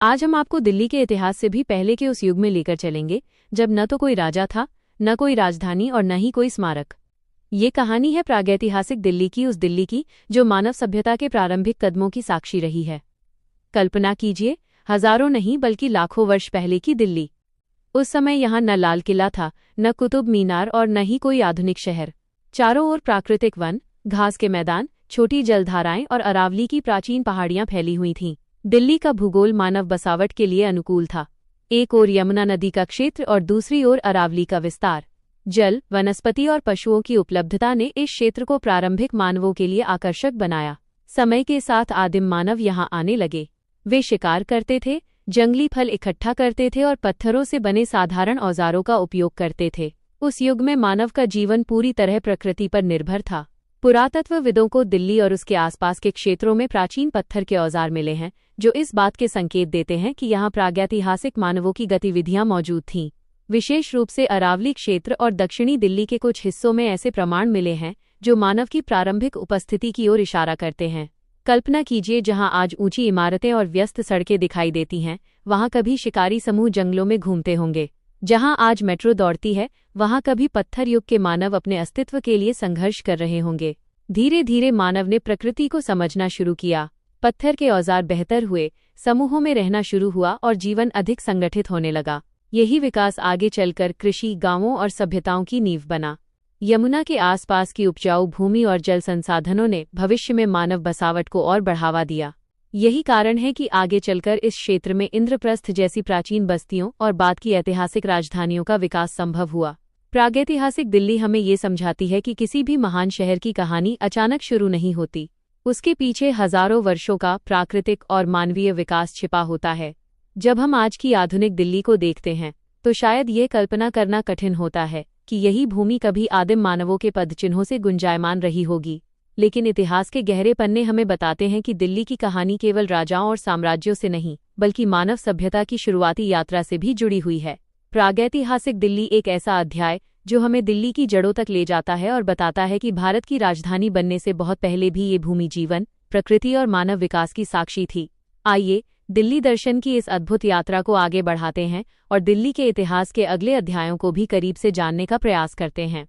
आज हम आपको दिल्ली के इतिहास से भी पहले के उस युग में लेकर चलेंगे जब न तो कोई राजा था, न कोई राजधानी और न ही कोई स्मारक। ये कहानी है प्रागैतिहासिक दिल्ली की, उस दिल्ली की जो मानव सभ्यता के प्रारंभिक कदमों की साक्षी रही है। कल्पना कीजिए, हजारों नहीं बल्कि लाखों वर्ष पहले की दिल्ली। उस समय यहाँ न लाल किला था, न कुतुब मीनार और न ही कोई आधुनिक शहर। चारों ओर प्राकृतिक वन, घास के मैदान, छोटी जलधाराएं और अरावली की प्राचीन पहाड़ियां फैली हुई थीं। दिल्ली का भूगोल मानव बसावट के लिए अनुकूल था। एक ओर यमुना नदी का क्षेत्र और दूसरी ओर अरावली का विस्तार। जल, वनस्पति और पशुओं की उपलब्धता ने इस क्षेत्र को प्रारंभिक मानवों के लिए आकर्षक बनाया। समय के साथ आदिम मानव यहाँ आने लगे। वे शिकार करते थे, जंगली फल इकट्ठा करते थे और पत्थरों से बने साधारण औजारों का उपयोग करते थे। उस युग में मानव का जीवन पूरी तरह प्रकृति पर निर्भर था। पुरातत्वविदों को दिल्ली और उसके आसपास के क्षेत्रों में प्राचीन पत्थर के औजार मिले हैं, जो इस बात के संकेत देते हैं कि यहाँ प्रागैतिहासिक मानवों की गतिविधियां मौजूद थीं। विशेष रूप से अरावली क्षेत्र और दक्षिणी दिल्ली के कुछ हिस्सों में ऐसे प्रमाण मिले हैं जो मानव की प्रारंभिक उपस्थिति की ओर इशारा करते हैं। कल्पना कीजिए, जहां आज ऊंची इमारतें और व्यस्त सड़कें दिखाई देती हैं, वहां कभी शिकारी समूह जंगलों में घूमते होंगे। जहां आज मेट्रो दौड़ती है, वहां कभी पत्थर युग के मानव अपने अस्तित्व के लिए संघर्ष कर रहे होंगे। धीरे धीरे मानव ने प्रकृति को समझना शुरू किया। पत्थर के औजार बेहतर हुए, समूहों में रहना शुरू हुआ और जीवन अधिक संगठित होने लगा। यही विकास आगे चलकर कृषि, गांवों और सभ्यताओं की नींव बना। यमुना के आसपास की उपजाऊ भूमि और जल संसाधनों ने भविष्य में मानव बसावट को और बढ़ावा दिया। यही कारण है कि आगे चलकर इस क्षेत्र में इंद्रप्रस्थ जैसी प्राचीन बस्तियों और बाद की ऐतिहासिक राजधानियों का विकास संभव हुआ। प्रागैतिहासिक दिल्ली हमें ये समझाती है कि किसी भी महान शहर की कहानी अचानक शुरू नहीं होती। उसके पीछे हजारों वर्षों का प्राकृतिक और मानवीय विकास छिपा होता है। जब हम आज की आधुनिक दिल्ली को देखते हैं, तो शायद ये कल्पना करना कठिन होता है कि यही भूमि कभी आदिम मानवों के पदचिन्हों से गुंजायमान रही होगी। लेकिन इतिहास के गहरे पन्ने हमें बताते हैं कि दिल्ली की कहानी केवल राजाओं और साम्राज्यों से नहीं, बल्कि मानव सभ्यता की शुरुआती यात्रा से भी जुड़ी हुई है। प्रागैतिहासिक दिल्ली एक ऐसा अध्याय जो हमें दिल्ली की जड़ों तक ले जाता है और बताता है कि भारत की राजधानी बनने से बहुत पहले भी ये भूमि जीवन, प्रकृति और मानव विकास की साक्षी थी। आइए दिल्ली दर्शन की इस अद्भुत यात्रा को आगे बढ़ाते हैं और दिल्ली के इतिहास के अगले अध्यायों को भी करीब से जानने का प्रयास करते हैं।